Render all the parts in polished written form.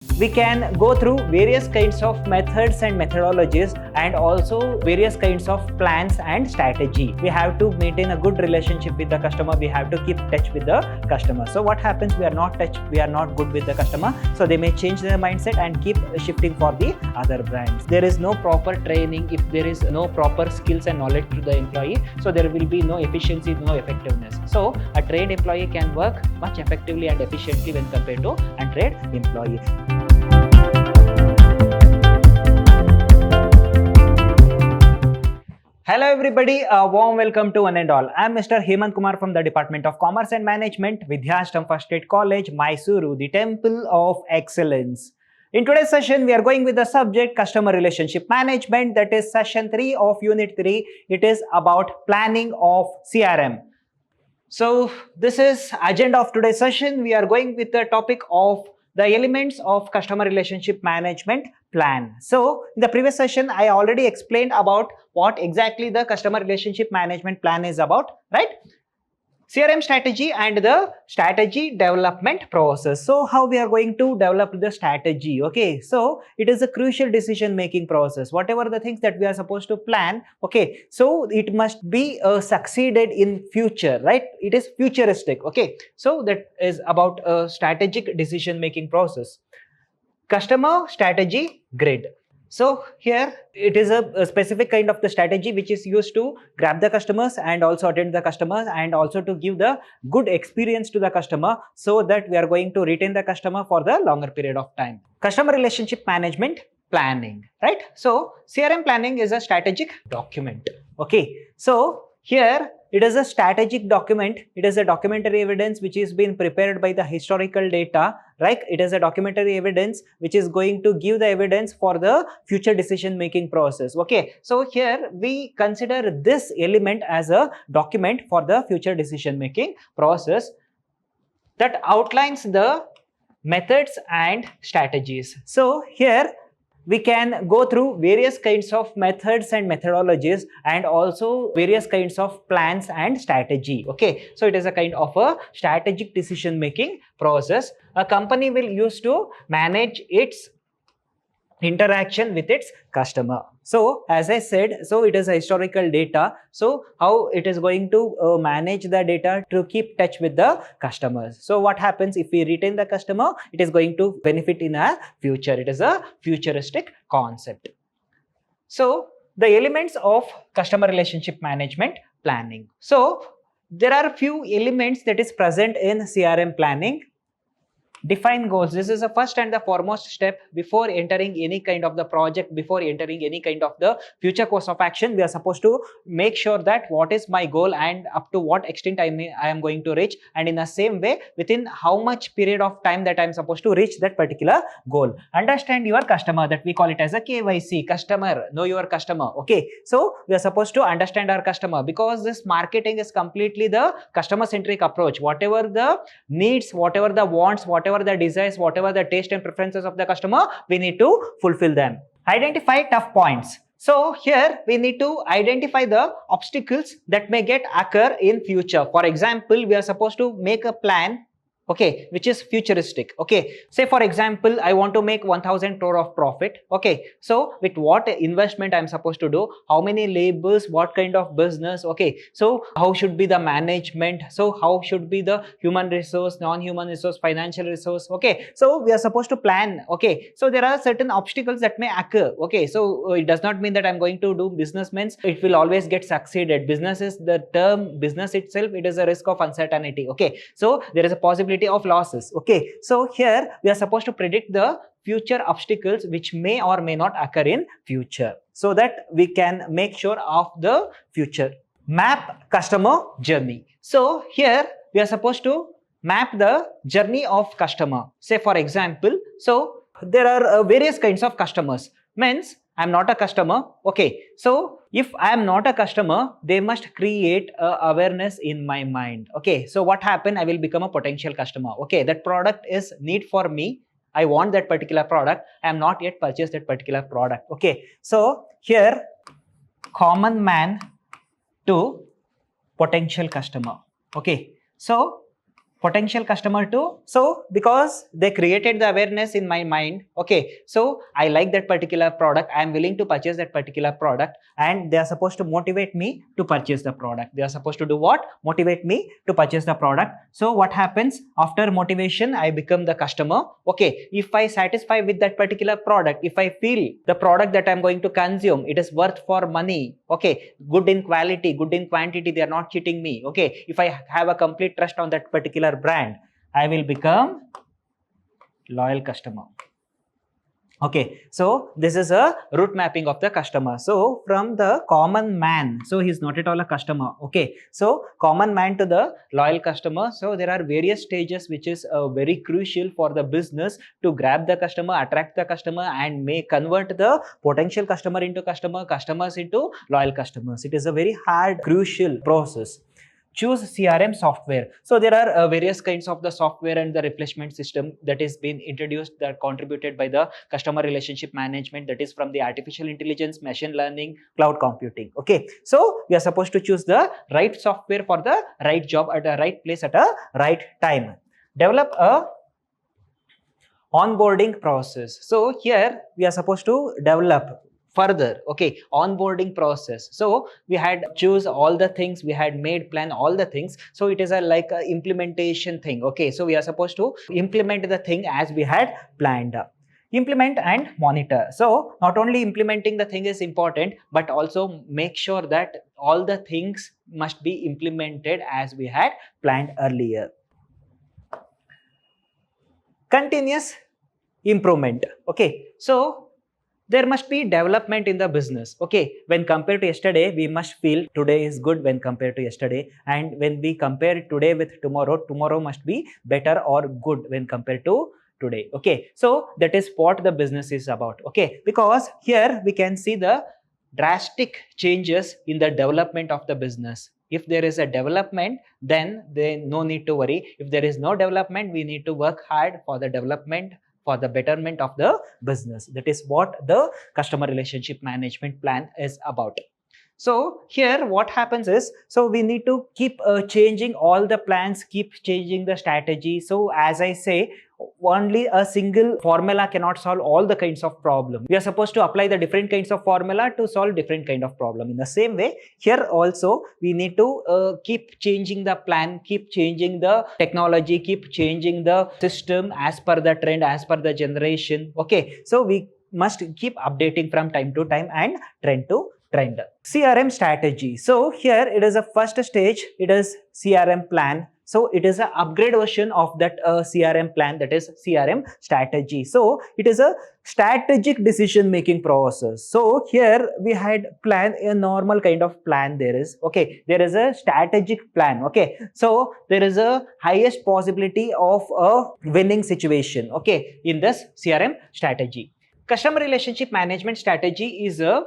We can go through various kinds of methods and methodologies and also various kinds of plans and strategy. We have to maintain a good relationship with the customer. We have to keep touch with the customer. So what happens? We are not good with the customer. So they may change their mindset and keep shifting for the other brands. There is no proper training if there is no proper skills and knowledge to the employee. So there will be no efficiency, no effectiveness. So a trained employee can work much effectively and efficiently when compared to untrained employee. Hello everybody, a warm welcome to one and all. I am Mr. Hemant Kumar from the Department of Commerce and Management, Vidhyaashram First State College, MYSURU, the Temple of Excellence. In today's session, we are going with the subject Customer Relationship Management, that is session 3 of Unit 3. It is about planning of CRM. So this is agenda of today's session. We are going with the topic of the elements of customer relationship management plan. So in the previous session, I already explained about what exactly the customer relationship management plan is about, right? CRM strategy and the strategy development process. So how we are going to develop the strategy? Okay, so it is a crucial decision making process. Whatever the things that we are supposed to plan, okay, so it must be succeeded in future, right? It is futuristic. Okay, so that is about a strategic decision making process. Customer strategy grid. So here it is a specific kind of the strategy which is used to grab the customers and also attend the customers and also to give the good experience to the customer so that we are going to retain the customer for the longer period of time. Customer relationship management planning, right? So CRM planning is a strategic document. Okay, so here it is a strategic document. It is a documentary evidence which is being prepared by the historical data, right? It is a documentary evidence which is going to give the evidence for the future decision making process. Okay, so here we consider this element as a document for the future decision making process that outlines the methods and strategies. So here we can go through various kinds of methods and methodologies and also various kinds of plans and strategy. Okay, so it is a kind of a strategic decision making process a company will use to manage its interaction with its customer. So as I said, so it is a historical data. So how it is going to manage the data to keep touch with the customers. So what happens if we retain the customer? It is going to benefit in our future. It is a futuristic concept. So the elements of customer relationship management planning. So there are a few elements that is present in CRM planning. Define goals. This is the first and the foremost step before entering any kind of the project, before entering any kind of the future course of action. We are supposed to make sure that what is my goal and up to what extent I am going to reach, and in the same way within how much period of time that I am supposed to reach that particular goal. Understand your customer, that we call it as a KYC, customer, know your customer. Okay, so we are supposed to understand our customer because this marketing is completely the customer centric approach. Whatever the needs, whatever the wants, whatever the desires, whatever the taste and preferences of the customer, we need to fulfill them. Identify tough points. So here we need to identify the obstacles that may get occur in future. For example, we are supposed to make a plan, okay, which is futuristic. Okay, say for example, I want to make 1000 crore of profit. Okay, so with what investment I'm supposed to do, how many labels, what kind of business, okay, so how should be the management, so how should be the human resource, non-human resource, financial resource. Okay, so we are supposed to plan. Okay, so there are certain obstacles that may occur. Okay, so it does not mean that I'm going to do business means it will always get succeeded. Business is the term business itself, it is a risk of uncertainty. Okay, so there is a possibility of losses. Okay, so here we are supposed to predict the future obstacles which may or may not occur in future so that we can make sure of the future. Map customer journey. So here we are supposed to map the journey of customer. Say for example, so there are various kinds of customers. Means I'm not a customer. Okay, so if I am not a customer, they must create awareness in my mind. Okay, so what happened? I will become a potential customer. Okay, that product is need for me. I want that particular product. I am not yet purchased that particular product. Okay, so here common man to potential customer. Okay, so potential customer too. So because they created the awareness in my mind, okay, so I like that particular product, I am willing to purchase that particular product, and they are supposed to motivate me to purchase the product. They are supposed to do what? Motivate me to purchase the product. So what happens after motivation? I become the customer. Okay, if I satisfy with that particular product, if I feel the product that I'm going to consume, it is worth for money, okay, good in quality, good in quantity, they are not cheating me, okay, if I have a complete trust on that particular brand, I will become loyal customer. Okay, so this is a route mapping of the customer. So from the common man, so he's not at all a customer. Okay, so common man to the loyal customer. So there are various stages which is very crucial for the business to grab the customer, attract the customer, and may convert the potential customer into customer, customers into loyal customers. It is a very hard, crucial process. Choose CRM software. So there are various kinds of the software and the replacement system that is been introduced, that contributed by the customer relationship management, that is from the artificial intelligence, machine learning, cloud computing. Okay, so we are supposed to choose the right software for the right job at the right place at a right time. Develop a onboarding process. So here we are supposed to develop further, okay, onboarding process. So we had choose all the things, we had made plan all the things, so it is a like a implementation thing. Okay, so we are supposed to implement the thing as we had planned. Implement and monitor. So not only implementing the thing is important, but also make sure that all the things must be implemented as we had planned earlier. Continuous improvement. Okay, so there must be development in the business. Okay, when compared to yesterday, we must feel today is good when compared to yesterday, and when we compare today with tomorrow, tomorrow must be better or good when compared to today. Okay, so that is what the business is about. Okay, because here we can see the drastic changes in the development of the business. If there is a development, then no need to worry. If there is no development, we need to work hard for the development, for the betterment of the business. That is what the customer relationship management plan is about. So here what happens is, so we need to keep changing all the plans, keep changing the strategy. So as I say, only a single formula cannot solve all the kinds of problem. We are supposed to apply the different kinds of formula to solve different kind of problem. In the same way, here also we need to keep changing the plan, keep changing the technology, keep changing the system as per the trend, as per the generation. Okay, so we must keep updating from time to time and trend to trend. CRM strategy. So here it is a first stage, it is CRM plan. So it is an upgrade version of that CRM plan, that is CRM strategy. So it is a strategic decision making process. So here we had plan, a normal kind of plan there is. Okay, there is a strategic plan. Okay, so there is a highest possibility of a winning situation. Okay, in this CRM strategy. Customer relationship management strategy is a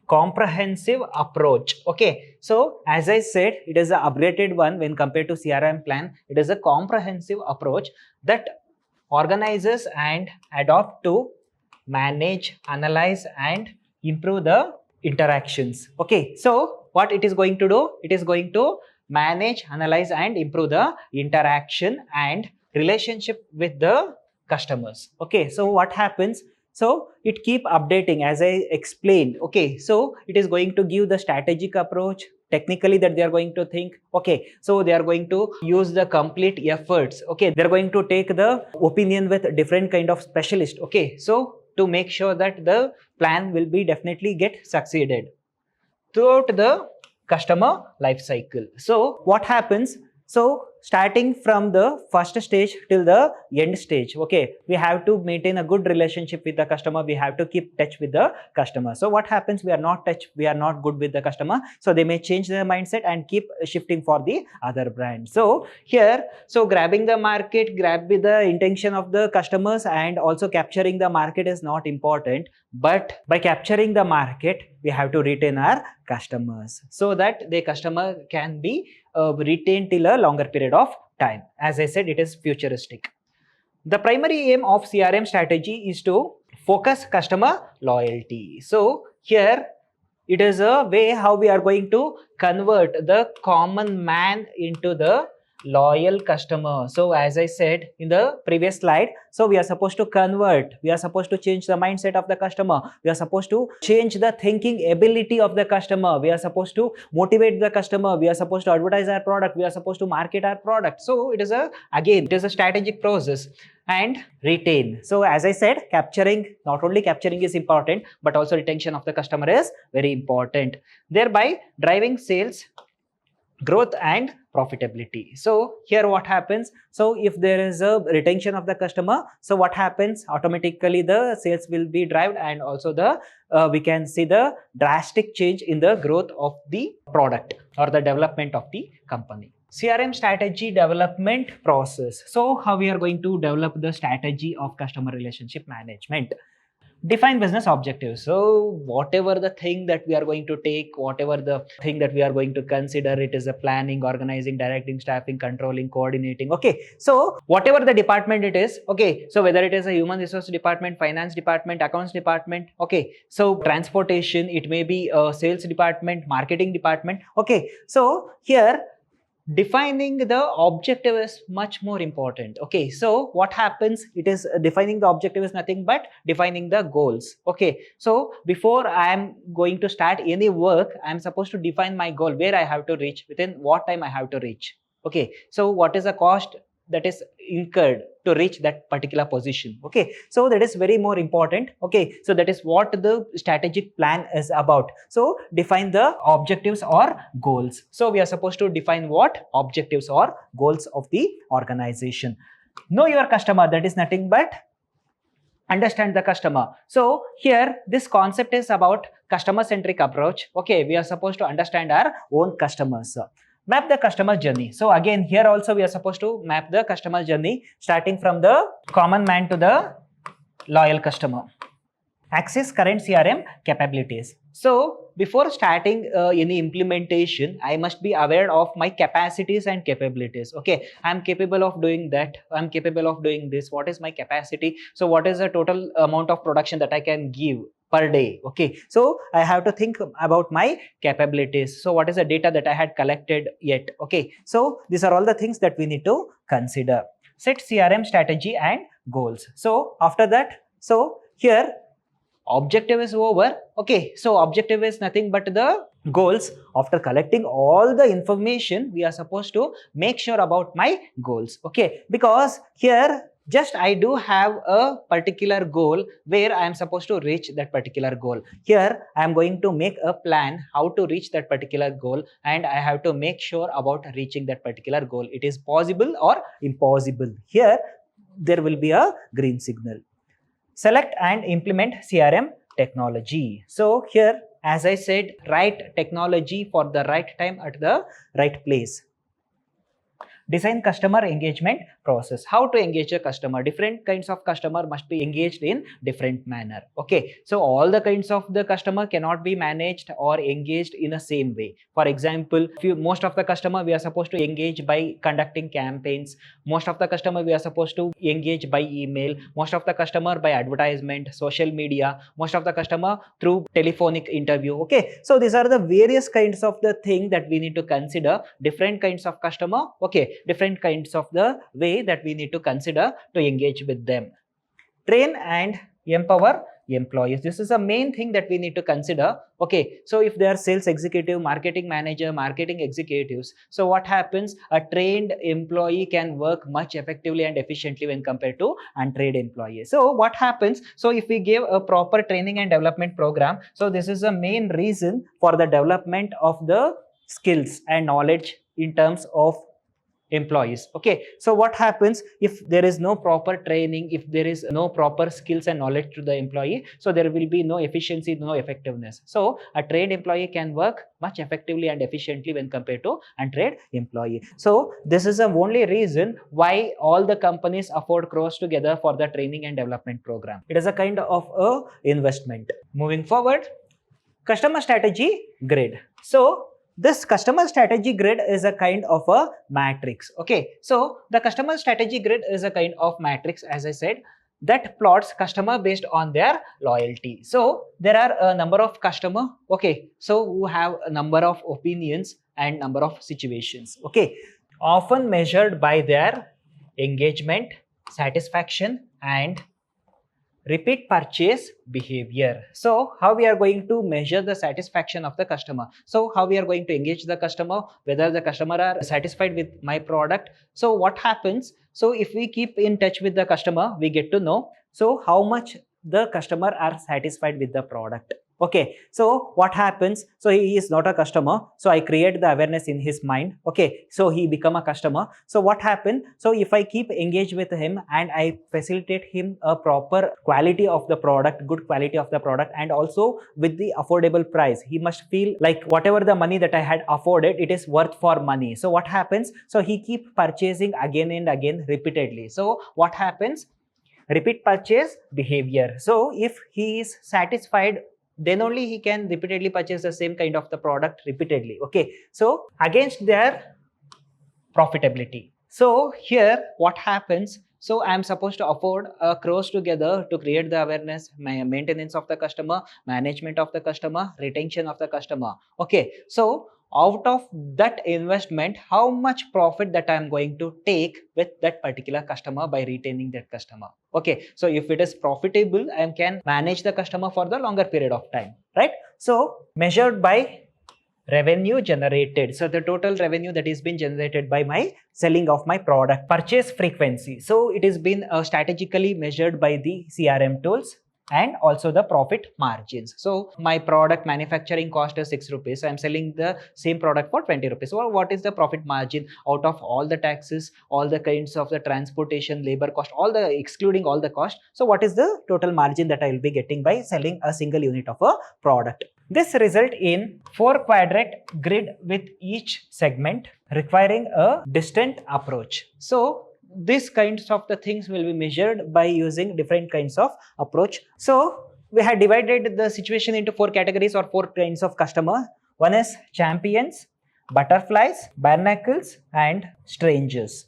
comprehensive approach. Okay, so as I said, it is an upgraded one when compared to CRM plan. It is a comprehensive approach that organizes and adopt to manage, analyze, and improve the interactions. Okay, so what it is going to do? It is going to manage, analyze, and improve the interaction and relationship with the customers. Okay, so what happens? So it keep updating as I explained. Okay, so it is going to give the strategic approach technically that they are going to think. Okay, so they are going to use the complete efforts. Okay, they are going to take the opinion with different kind of specialists. Okay, so to make sure that the plan will be definitely get succeeded throughout the customer life cycle. So what happens? So starting from the first stage till the end stage, okay, we have to maintain a good relationship with the customer. We have to keep touch with the customer. So what happens? We are not good with the customer, so they may change their mindset and keep shifting for the other brand. So here, so grabbing the market, grab with the intention of the customers, and also capturing the market is not important, but by capturing the market, we have to retain our customers so that the customer can be retained till a longer period of time. As I said, it is futuristic. The primary aim of CRM strategy is to focus customer loyalty. So here it is a way how we are going to convert the common man into the loyal customer. So as I said in the previous slide, so we are supposed to convert, we are supposed to change the mindset of the customer, we are supposed to change the thinking ability of the customer, we are supposed to motivate the customer, we are supposed to advertise our product, we are supposed to market our product. So it is a strategic process. And retain. So as I said, not only capturing is important, but also retention of the customer is very important, thereby driving sales growth and profitability. So here what happens, so if there is a retention of the customer, so what happens, automatically the sales will be driven, and also the we can see the drastic change in the growth of the product or the development of the company. CRM strategy development process. So how we are going to develop the strategy of customer relationship management? Define business objectives. So whatever the thing that we are going to take, whatever the thing that we are going to consider, it is a planning, organizing, directing, staffing, controlling, coordinating. Okay, so whatever the department it is, okay, so whether it is a human resource department, finance department, accounts department, okay, so transportation, it may be a sales department, marketing department. Okay, so here defining the objective is much more important. Okay, so what happens, it is defining the objective is nothing but defining the goals. Okay, so before I am going to start any work, I am supposed to define my goal, where I have to reach, within what time I have to reach. Okay, so what is the cost that is incurred to reach that particular position. Okay, so that is very more important. Okay, so that is what the strategic plan is about. So define the objectives or goals. So we are supposed to define what objectives or goals of the organization. Know your customer, that is nothing but understand the customer. So here this concept is about customer centric approach. Okay, we are supposed to understand our own customers. Map the customer journey. So again, here also we are supposed to map the customer journey, starting from the common man to the loyal customer. Access current CRM capabilities. So before starting any implementation, I must be aware of my capacities and capabilities. Okay, I'm capable of doing that, I'm capable of doing this, what is my capacity, so what is the total amount of production that I can give per day. Okay, so I have to think about my capabilities. So what is the data that I had collected yet? Okay, so these are all the things that we need to consider. Set CRM strategy and goals. So after that, so here objective is over. Okay, so objective is nothing but the goals. After collecting all the information, we are supposed to make sure about my goals. Okay, because here just I do have a particular goal where I am supposed to reach that particular goal. Here I am going to make a plan how to reach that particular goal, and I have to make sure about reaching that particular goal. It is possible or impossible. Here there will be a green signal. Select and implement CRM technology. So here, as I said, right technology for the right time at the right place. Design customer engagement process. How to engage a customer? Different kinds of customer must be engaged in different manner. Okay, so all the kinds of the customer cannot be managed or engaged in the same way. For example, most of the customer we are supposed to engage by conducting campaigns. Most of the customer we are supposed to engage by email. Most of the customer by advertisement, social media. Most of the customer through telephonic interview. Okay, so these are the various kinds of the thing that we need to consider. Different kinds of customer. Okay, different kinds of the way that we need to consider to engage with them. Train and empower employees. This is the main thing that we need to consider. Okay, so if they are sales executive, marketing manager, marketing executives, so what happens? A trained employee can work much effectively and efficiently when compared to untrained employees. So what happens? So if we give a proper training and development program, so this is the main reason for the development of the skills and knowledge in terms of employees. Okay, so what happens if there is no proper training, if there is no proper skills and knowledge to the employee, so there will be no efficiency, no effectiveness. So a trained employee can work much effectively and efficiently when compared to untrained employee. So this is the only reason why all the companies afford crores together for the training and development program. It is a kind of a investment. Moving forward, customer strategy grid. So this customer strategy grid is a kind of a matrix. Okay, so the customer strategy grid is a kind of matrix, as I said, that plots customer based on their loyalty. So there are a number of customer, okay, so who have a number of opinions and number of situations. Okay, often measured by their engagement, satisfaction, and repeat purchase behavior. So how we are going to measure the satisfaction of the customer? So how we are going to engage the customer, whether the customer are satisfied with my product? So what happens? So if we keep in touch with the customer, we get to know so how much the customer are satisfied with the product. Okay, so what happens? So he is not a customer, so I create the awareness in his mind. Okay, so he become a customer. So what happened? So if I keep engaged with him and I facilitate him a proper quality of the product, good quality of the product, and also with the affordable price, he must feel like whatever the money that I had afforded, it is worth for money. So what happens? So he keep purchasing again and again repeatedly. So what happens? Repeat purchase behavior. So if he is satisfied, then only he can repeatedly purchase the same kind of the product repeatedly. Okay, so against their profitability. So here what happens? So I am supposed to afford crores together to create the awareness, maintenance of the customer, management of the customer, retention of the customer. Okay, so out of that investment, how much profit that I am going to take with that particular customer by retaining that customer? Okay, so if it is profitable, I can manage the customer for the longer period of time, right? So measured by revenue generated. So the total revenue that is been generated by my selling of my product. Purchase frequency. So it is been strategically measured by the CRM tools and also the profit margins. So my product manufacturing cost is 6 rupees. So I'm selling the same product for 20 rupees. So what is the profit margin out of all the taxes, all the kinds of the transportation, labor cost, all the excluding all the cost? So what is the total margin that I will be getting by selling a single unit of a product? This result in 4-quadrant grid with each segment requiring a distant approach. So these kinds of the things will be measured by using different kinds of approach. So we had divided the situation into 4 categories or 4 kinds of customer. One is champions, butterflies, barnacles, and strangers.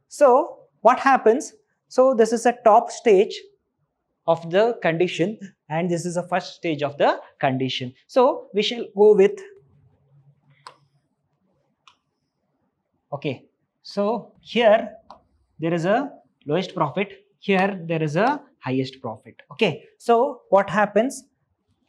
So what happens? So this is a top stage of the condition and this is the first stage of the condition. So we shall go with, okay, so here there is a lowest profit, here there is a highest profit. Okay, so what happens?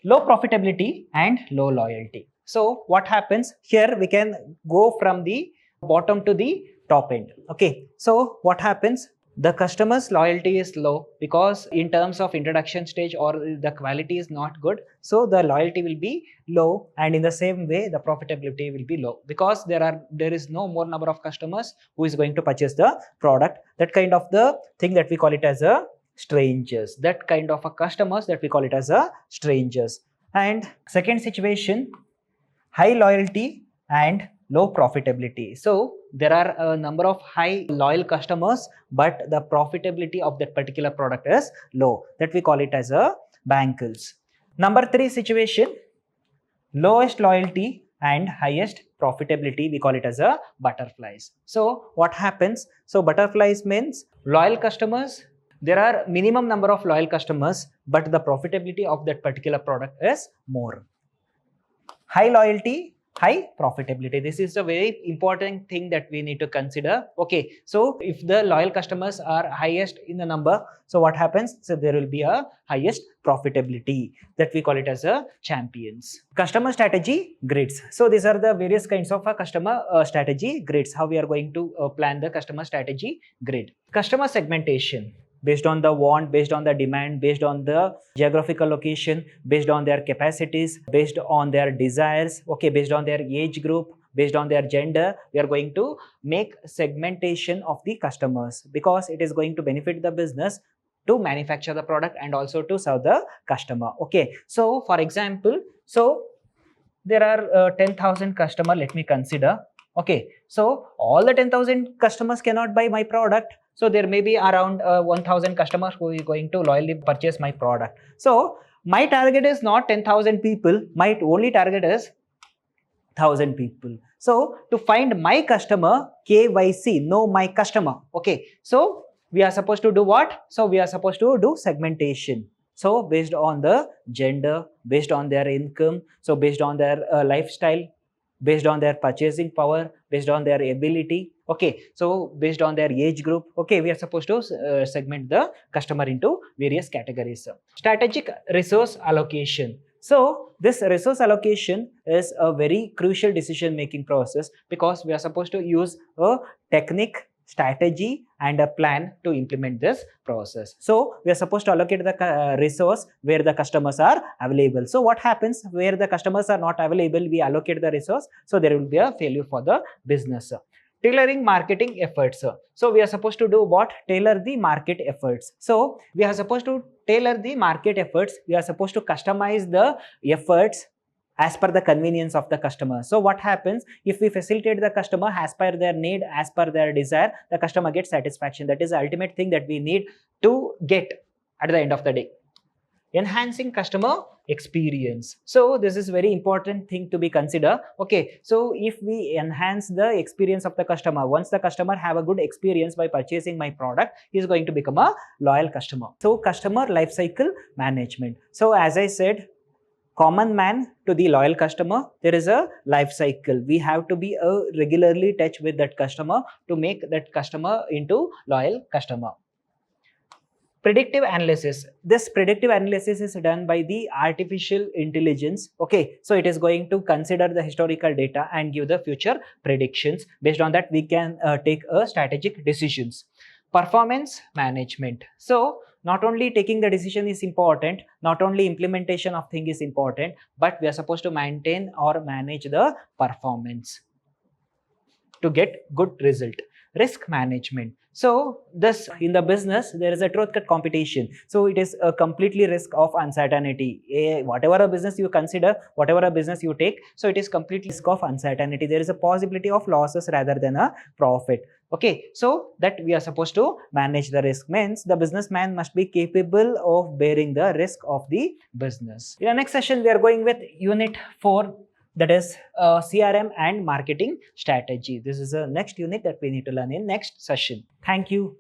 Low profitability and low loyalty. So what happens? Here we can go from the bottom to the top end. Okay, so what happens? The customer's loyalty is low because in terms of introduction stage or the quality is not good, so the loyalty will be low, and in the same way the profitability will be low because there is no more number of customers who is going to purchase the product. That kind of the thing that we call it as a strangers, that kind of a customers that we call it as a strangers. And second situation, high loyalty and low profitability. So there are a number of high loyal customers, but the profitability of that particular product is low, that we call it as a bankers. Number 3 situation, lowest loyalty and highest profitability, we call it as a butterflies. So what happens? So butterflies means loyal customers, there are minimum number of loyal customers, but the profitability of that particular product is more. High loyalty, high profitability. This is a very important thing that we need to consider. Okay, so if the loyal customers are highest in the number, so what happens? So there will be a highest profitability, that we call it as a champions. Customer strategy grids. So these are the various kinds of a customer strategy grids. How we are going to plan the customer strategy grid. Customer segmentation. Based on the want, based on the demand, based on the geographical location, based on their capacities, based on their desires, okay, based on their age group, based on their gender, we are going to make segmentation of the customers because it is going to benefit the business to manufacture the product and also to serve the customer. Okay, so for example, so there are 10,000 customers, let me consider. Okay, so all the 10,000 customers cannot buy my product. So there may be around 1,000 customers who is going to loyally purchase my product. So my target is not 10,000 people. My only target is 1,000 people. So to find my customer, KYC, know my customer. Okay, so we are supposed to do what? So we are supposed to do segmentation. So based on the gender, based on their income, so based on their lifestyle, based on their purchasing power, based on their ability, Okay, so based on their age group, okay, we are supposed to segment the customer into various categories. Strategic resource allocation. So this resource allocation is a very crucial decision making process, because we are supposed to use a technique, strategy and a plan to implement this process. So we are supposed to allocate the resource where the customers are available. So what happens where the customers are not available, we allocate the resource, so there will be a failure for the business. Tailoring marketing efforts. So we are supposed to do what? Tailor the market efforts. So we are supposed to tailor the market efforts. We are supposed to customize the efforts as per the convenience of the customer. So what happens if we facilitate the customer as per their need, as per their desire, the customer gets satisfaction. That is the ultimate thing that we need to get at the end of the day. Enhancing customer experience. So this is very important thing to be considered. Okay, so if we enhance the experience of the customer, once the customer have a good experience by purchasing my product, he is going to become a loyal customer. So customer life cycle management. So as I said, common man to the loyal customer, there is a life cycle. We have to be regularly touch with that customer to make that customer into loyal customer. Predictive analysis. This predictive analysis is done by the artificial intelligence. Okay, so it is going to consider the historical data and give the future predictions. Based on that, we can take a strategic decisions. Performance management. So not only taking the decision is important, not only implementation of thing is important, but we are supposed to maintain or manage the performance to get good result. Risk management. So this, in the business, there is a truth cut competition. So it is a completely risk of uncertainty. Whatever a business you consider, whatever a business you take, so it is completely risk of uncertainty. There is a possibility of losses rather than a profit. Okay, so that we are supposed to manage the risk, means the businessman must be capable of bearing the risk of the business. In the next session, we are going with unit 4, that is CRM and marketing strategy. This is the next unit that we need to learn in next session. Thank you.